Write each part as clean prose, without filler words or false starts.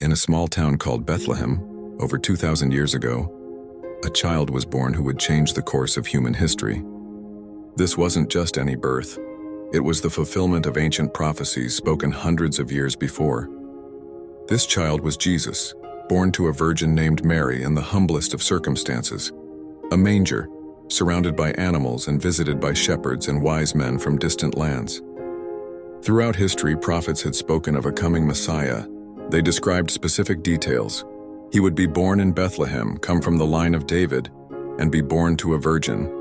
In a small town called Bethlehem, over 2,000 years ago, a child was born who would change the course of human history. This wasn't just any birth. It was the fulfillment of ancient prophecies spoken hundreds of years before. This child was Jesus, born to a virgin named Mary in the humblest of circumstances, a manger, surrounded by animals and visited by shepherds and wise men from distant lands. Throughout history, prophets had spoken of a coming Messiah. They described specific details. He would be born in Bethlehem, come from the line of David, and be born to a virgin.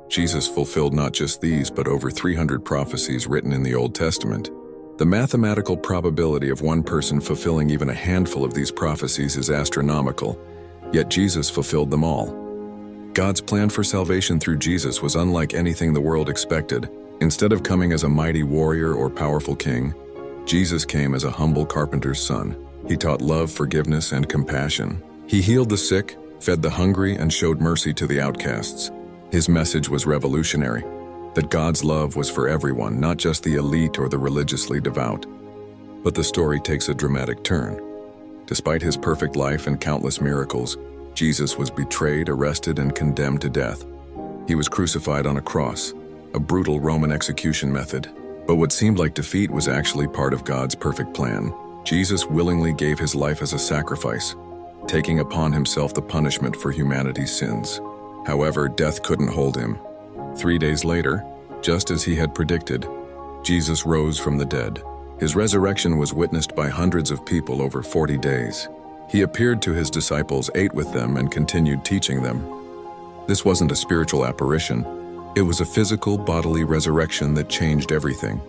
Jesus fulfilled not just these, but over 300 prophecies written in the Old Testament. The mathematical probability of one person fulfilling even a handful of these prophecies is astronomical, yet Jesus fulfilled them all. God's plan for salvation through Jesus was unlike anything the world expected. Instead of coming as a mighty warrior or powerful king, Jesus came as a humble carpenter's son. He taught love, forgiveness, and compassion. He healed the sick, fed the hungry, and showed mercy to the outcasts. His message was revolutionary, that God's love was for everyone, not just the elite or the religiously devout. But the story takes a dramatic turn. Despite his perfect life and countless miracles, Jesus was betrayed, arrested, and condemned to death. He was crucified on a cross, a brutal Roman execution method. But what seemed like defeat was actually part of God's perfect plan. Jesus willingly gave his life as a sacrifice, taking upon himself the punishment for humanity's sins. However, death couldn't hold him. 3 days later, just as he had predicted, Jesus rose from the dead. His resurrection was witnessed by hundreds of people over 40 days. He appeared to his disciples, ate with them, and continued teaching them. This wasn't a spiritual apparition. It was a physical, bodily resurrection that changed everything.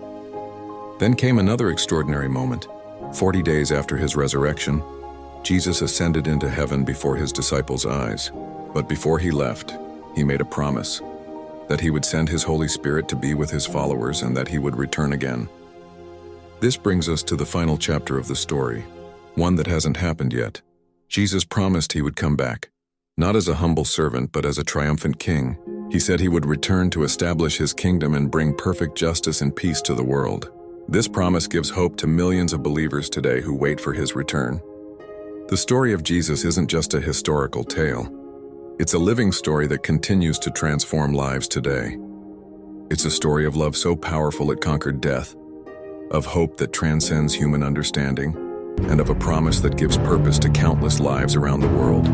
Then came another extraordinary moment. 40 days after his resurrection, Jesus ascended into heaven before his disciples' eyes. But before he left, he made a promise that he would send his Holy Spirit to be with his followers and that he would return again. This brings us to the final chapter of the story, one that hasn't happened yet. Jesus promised he would come back, not as a humble servant, but as a triumphant king. He said he would return to establish his kingdom and bring perfect justice and peace to the world. This promise gives hope to millions of believers today who wait for his return. The story of Jesus isn't just a historical tale. It's a living story that continues to transform lives today. It's a story of love so powerful it conquered death, of hope that transcends human understanding, and of a promise that gives purpose to countless lives around the world.